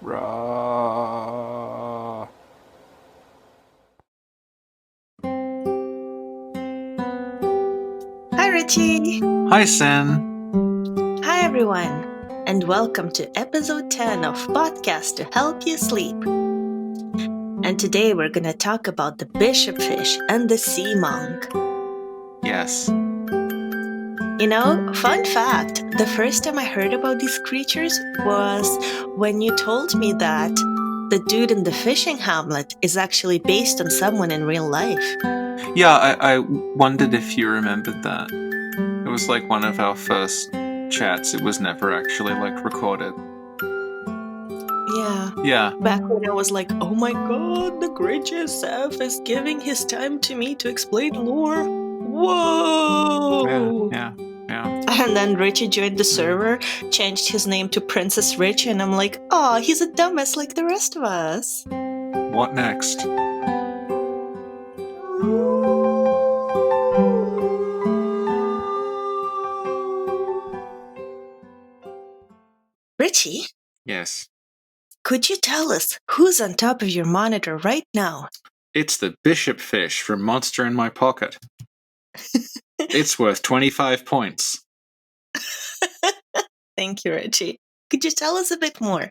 Rah. Hi, Richie. Hi, Sen. Hi, everyone. And welcome to episode 10 of Podcast to Help You Sleep. And today we're going to talk about the bishopfish and the sea monk. Yes. You know, fun fact, the first time I heard about these creatures was when you told me that the dude in the fishing hamlet is actually based on someone in real life. Yeah, I wondered if you remembered that. It was like one of our first chats. It was never actually recorded. Yeah. Yeah. Back when I was like, oh my god, the great JSF is giving his time to me to explain lore. Whoa! Yeah. And then Richie joined the server, changed his name to Princess Rich, and I'm like, oh, he's a dumbass like the rest of us. What next? Richie, Yes. could you tell us who's on top of your monitor right now? It's the Bishopfish from Monster in My Pocket. It's worth 25 points. Thank you, Richie. Could you tell us a bit more?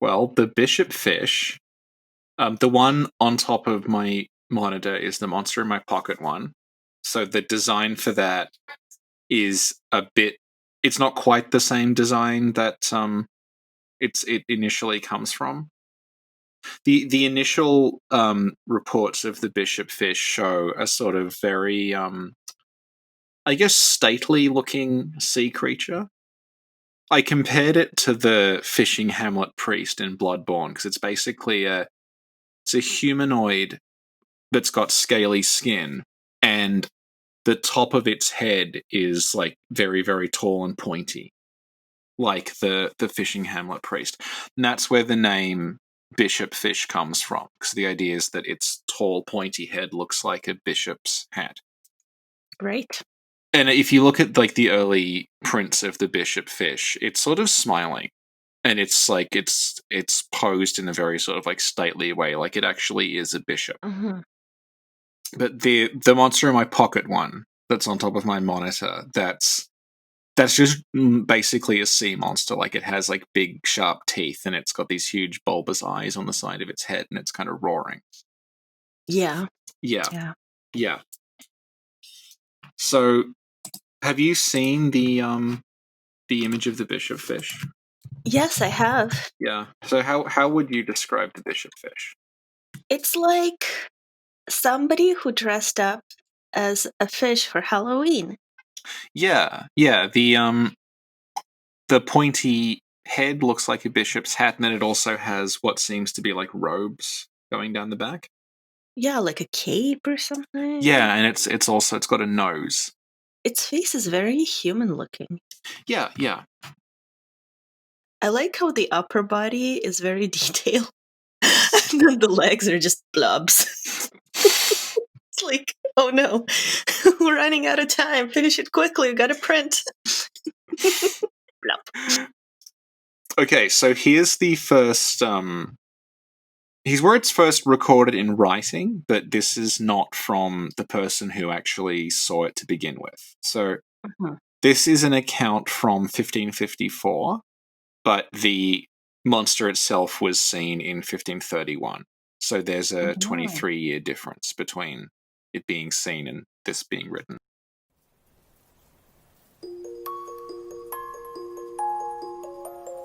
Well, the Bishopfish, the one on top of my monitor is the Monster in My Pocket one. So the design for that is a bit. It's not quite the same design that it initially comes from. The initial reports of the Bishopfish show a sort of very I guess stately looking sea creature. I compared it to the fishing hamlet priest in Bloodborne because it's basically a humanoid that's got scaly skin, and the top of its head is like very, very tall and pointy, like the fishing hamlet priest. And that's where the name Bishopfish comes from, because the idea is that its tall, pointy head looks like a bishop's hat. Right. And if you look at like the early prints of the Bishopfish, it's sort of smiling. And it's like it's posed in a very sort of like stately way, like it actually is a bishop. Mm-hmm. But the Monster in My Pocket one that's on top of my monitor, that's just basically a sea monster. Like it has like big sharp teeth, and it's got these huge bulbous eyes on the side of its head, and it's kind of roaring. Yeah. Yeah. So, have you seen the image of the bishopfish? Yes, I have. Yeah. So how would you describe the bishopfish? It's like somebody who dressed up as a fish for Halloween. Yeah. The pointy head looks like a bishop's hat, and then it also has what seems to be like robes going down the back. Yeah, like a cape or something. Yeah, and it's got a nose. Its face is very human looking. Yeah. I like how the upper body is very detailed. And then the legs are just blobs. It's like, oh no, we're running out of time. Finish it quickly. We gotta print. Blop. Okay, so here's the first here's where it's first recorded in writing, but this is not from the person who actually saw it to begin with. So this is an account from 1554, but the monster itself was seen in 1531. So there's a 23-year difference between it being seen and this being written.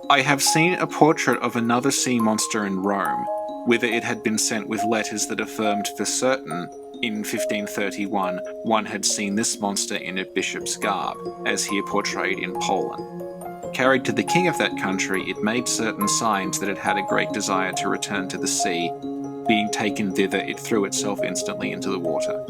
I have seen a portrait of another sea monster in Rome, whither it had been sent with letters that affirmed for certain, in 1531, one had seen this monster in a bishop's garb, as here portrayed in Poland. Carried to the king of that country, it made certain signs that it had a great desire to return to the sea. Being taken thither, it threw itself instantly into the water.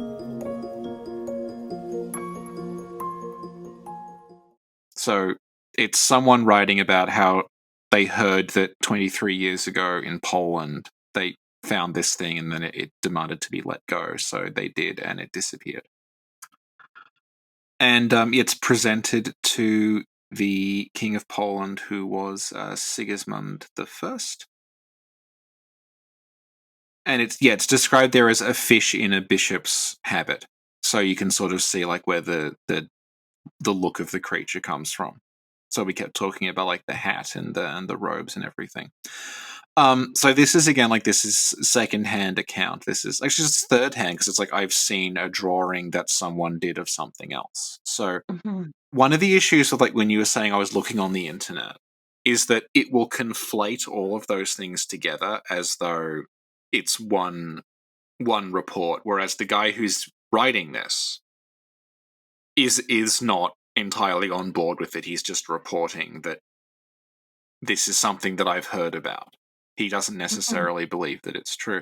So it's someone writing about how they heard that 23 years ago in Poland, they found this thing and then it demanded to be let go. So they did, and it disappeared. And it's presented to the king of Poland, who was Sigismund the First. And it's described there as a fish in a bishop's habit, so you can sort of see like where the look of the creature comes from. So we kept talking about like the hat and the robes and everything. So this is again like this is second-hand account. This is actually just third-hand because it's like I've seen a drawing that someone did of something else. So one of the issues with like when you were saying I was looking on the internet is that it will conflate all of those things together as though it's one report, whereas the guy who's writing this is not entirely on board with it. He's just reporting that this is something that I've heard about. He doesn't necessarily believe that it's true.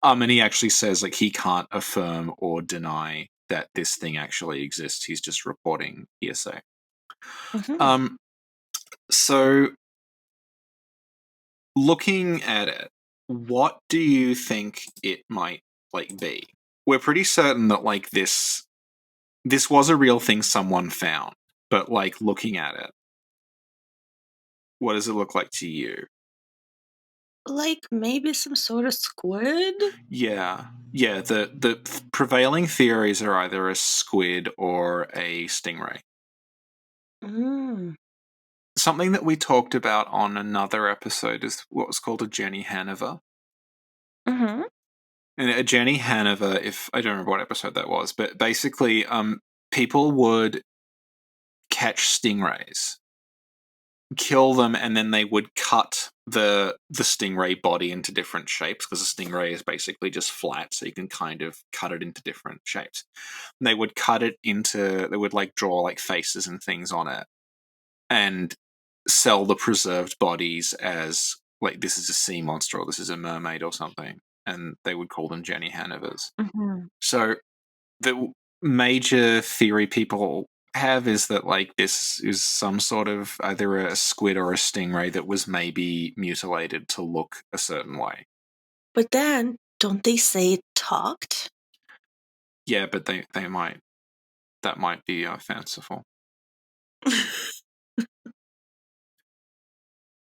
And he actually says like he can't affirm or deny that this thing actually exists. He's just reporting hearsay. So looking at it, what do you think it might like be? We're pretty certain that like this was a real thing someone found, but like looking at it, what does it look like to you? Like maybe some sort of squid? Yeah. The prevailing theories are either a squid or a stingray. Something that we talked about on another episode is what was called a Jenny Hanover. And a Jenny Hanover, if I don't remember what episode that was, but basically, people would catch stingrays, kill them, and then they would cut the stingray body into different shapes because a stingray is basically just flat, so you can kind of cut it into different shapes. And they would cut it into, they would like draw like faces and things on it, and sell the preserved bodies as like this is a sea monster or this is a mermaid or something, and they would call them Jenny Hanovers. So the major theory people have is that like this is some sort of either a squid or a stingray that was maybe mutilated to look a certain way. But then, don't they say it talked? Yeah, but they might, that might be fanciful.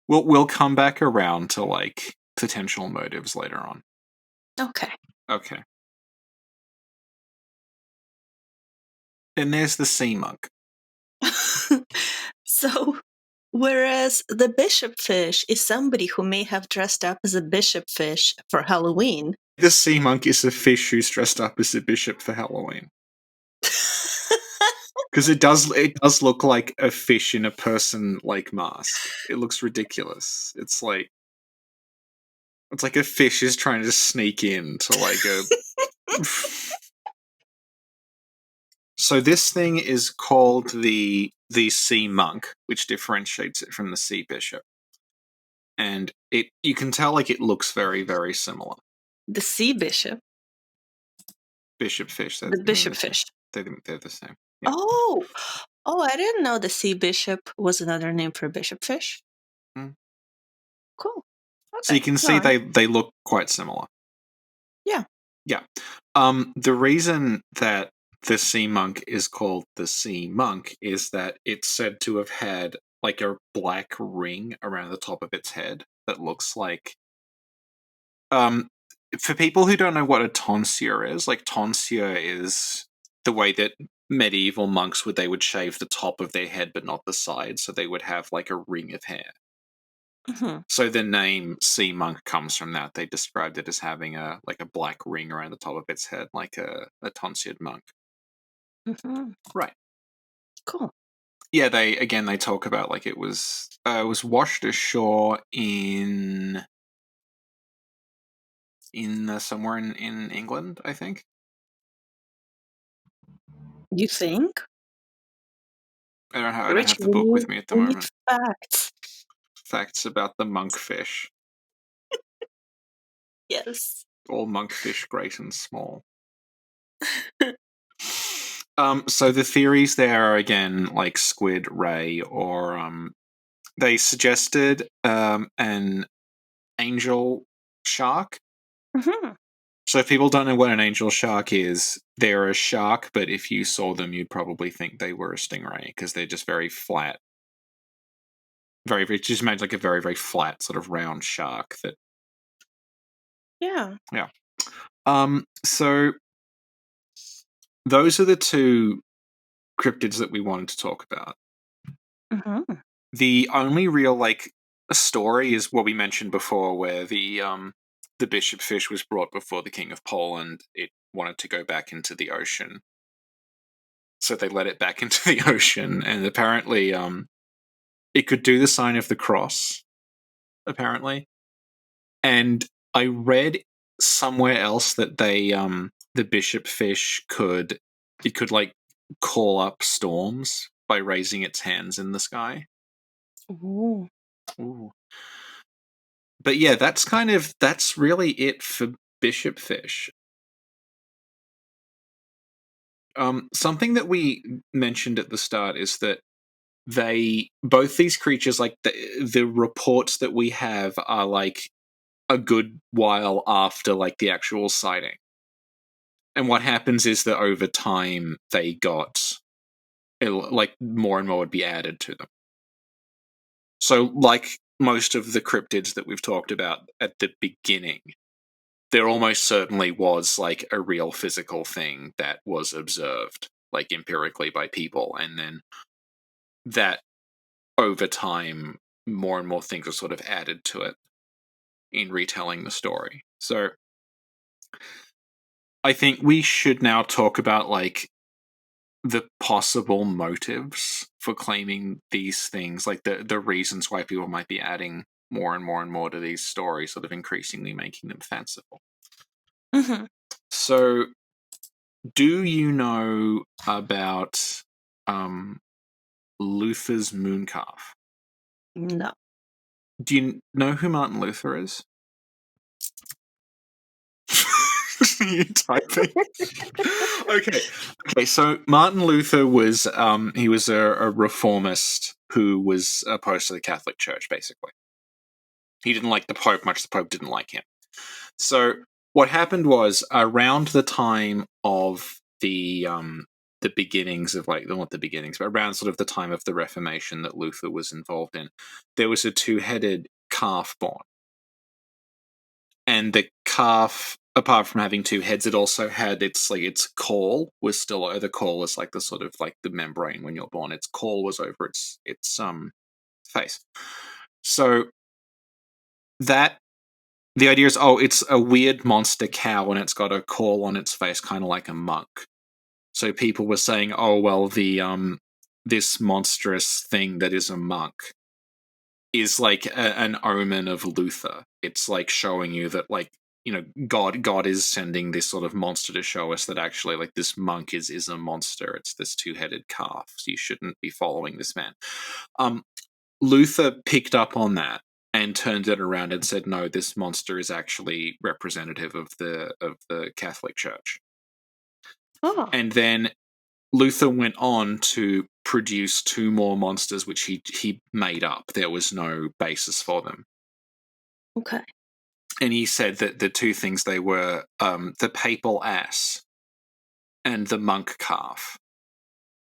We'll come back around to like potential motives later on. Okay. Then there's the Seamonk. So, whereas the bishopfish is somebody who may have dressed up as a bishopfish for Halloween. The Seamonk is a fish who's dressed up as a bishop for Halloween. Because it does look like a fish in a person like mask. It looks ridiculous. It's like a fish is trying to sneak in to like a. So this thing is called the sea monk, which differentiates it from the sea bishop, and you can tell like it looks very very similar. The sea bishop. Bishop fish. The bishop fish. They're the same. Yeah. Oh, I didn't know the sea bishop was another name for bishop fish. Cool. Okay. So you can see they look quite similar. Yeah. Yeah. The reason that the sea monk is called the sea monk is that it's said to have had like a black ring around the top of its head that looks like for people who don't know what a tonsure is, like tonsure is the way that medieval monks they would shave the top of their head but not the sides, so they would have like a ring of hair. So the name sea monk comes from that. They described it as having a black ring around the top of its head, like a tonsured monk. Right. Cool. Yeah, they talk about like it was washed ashore in somewhere in England, I think. You think? I don't have the book with me at the moment. Facts. Facts about the monkfish. Yes. All monkfish, great and small. So the theories there are again like squid, ray, or they suggested an angel shark. So if people don't know what an angel shark is, they're a shark, but if you saw them, you'd probably think they were a stingray because they're just very flat very, very, just imagine like a very, very flat sort of round shark that. Yeah. Yeah. So those are the two cryptids that we wanted to talk about. Mm-hmm. The only real like story is what we mentioned before, where the bishopfish was brought before the king of Poland. It wanted to go back into the ocean, so they let it back into the ocean, and apparently, it could do the sign of the cross. Apparently, and I read somewhere else that the bishopfish could like call up storms by raising its hands in the sky. Ooh. Ooh. But yeah, that's really it for bishopfish. Something that we mentioned at the start is that both these creatures, like the reports that we have, are like a good while after like the actual sighting. And what happens is that over time they got like more and more would be added to them. So like most of the cryptids that we've talked about at the beginning, there almost certainly was like a real physical thing that was observed like empirically by people, and then that over time more and more things are sort of added to it in retelling the story. So I think we should now talk about like the possible motives for claiming these things, like the reasons why people might be adding more and more and more to these stories, sort of increasingly making them fanciful. Mm-hmm. So do you know about Luther's moon calf? No. Do you know who Martin Luther is? You typing? Okay. So Martin Luther was he was a reformist who was opposed to the Catholic Church. Basically, he didn't like the Pope much. The Pope didn't like him. So what happened was around the time of the beginnings of like not the beginnings, but around sort of the time of the Reformation that Luther was involved in, there was a two-headed calf born. And the calf, apart from having two heads, it also had its caul was still, the caul was like the sort of like the membrane when you're born. Its caul was over its face. So that the idea is, it's a weird monster cow and it's got a caul on its face, kind of like a monk. So people were saying, oh well, the this monstrous thing that is a monk is like an omen of Luther. It's like showing you that like, you know, God is sending this sort of monster to show us that actually like this monk is a monster. It's this two-headed calf. So you shouldn't be following this man. Luther picked up on that and turned it around and said, no, this monster is actually representative of the Catholic Church. Oh. And then Luther went on to produce two more monsters, which he made up. There was no basis for them. Okay. And he said that the two things they were the papal ass and the monk calf.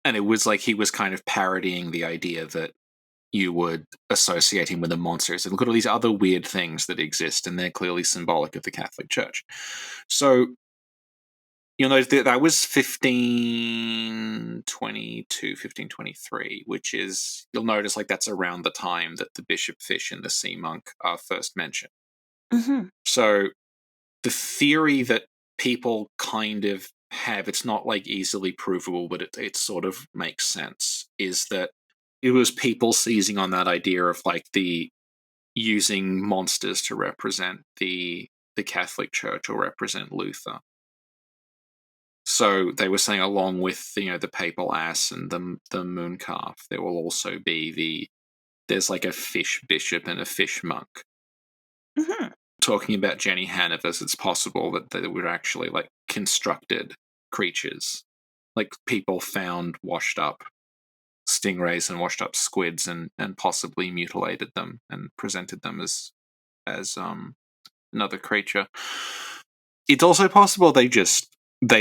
And it was like he was kind of parodying the idea that you would associate him with a monster. So look at all these other weird things that exist, and they're clearly symbolic of the Catholic Church. So you'll notice that was 1522, 1523, which is, you'll notice like that's around the time that the bishopfish and the Seamonk are first mentioned. Mm-hmm. So the theory that people kind of have, it's not like easily provable, but it sort of makes sense, is that it was people seizing on that idea of like the using monsters to represent the Catholic Church or represent Luther. So they were saying, along with the papal ass and the moon calf, there will also be there's like a fish bishop and a fish monk. Mm-hmm. Talking about Jenny Hannavers, it's possible that they were actually like constructed creatures, like people found washed up stingrays and washed up squids and possibly mutilated them and presented them as another creature. It's also possible they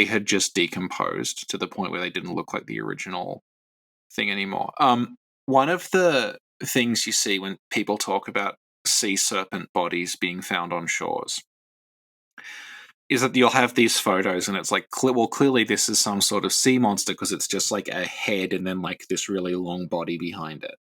had just decomposed to the point where they didn't look like the original thing anymore. One of the things you see when people talk about sea serpent bodies being found on shores is that you'll have these photos and it's like, well, clearly this is some sort of sea monster because it's just like a head and then like this really long body behind it.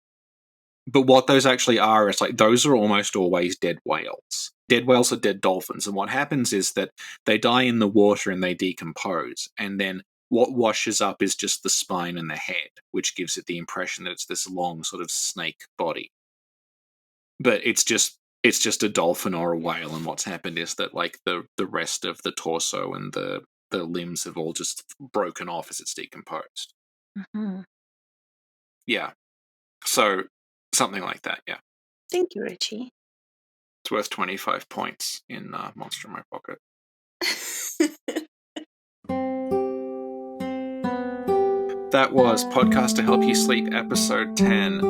But what those actually are is like, those are almost always dead whales. Dead whales are dead dolphins. And what happens is that they die in the water and they decompose. And then what washes up is just the spine and the head, which gives it the impression that it's this long sort of snake body. But it's just a dolphin or a whale, and what's happened is that like the rest of the torso and the limbs have all just broken off as it's decomposed. Mm-hmm. Yeah. So something like that, yeah. Thank you, Richie. It's worth 25 points in Monster in My Pocket. That was Podcast to Help You Sleep, episode 10,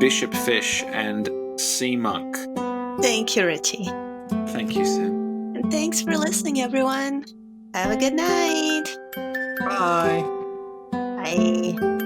Bishopfih and Seamonk. Thank you, Richie. Thank you, Sin. And thanks for listening, everyone. Have a good night. Bye. Bye.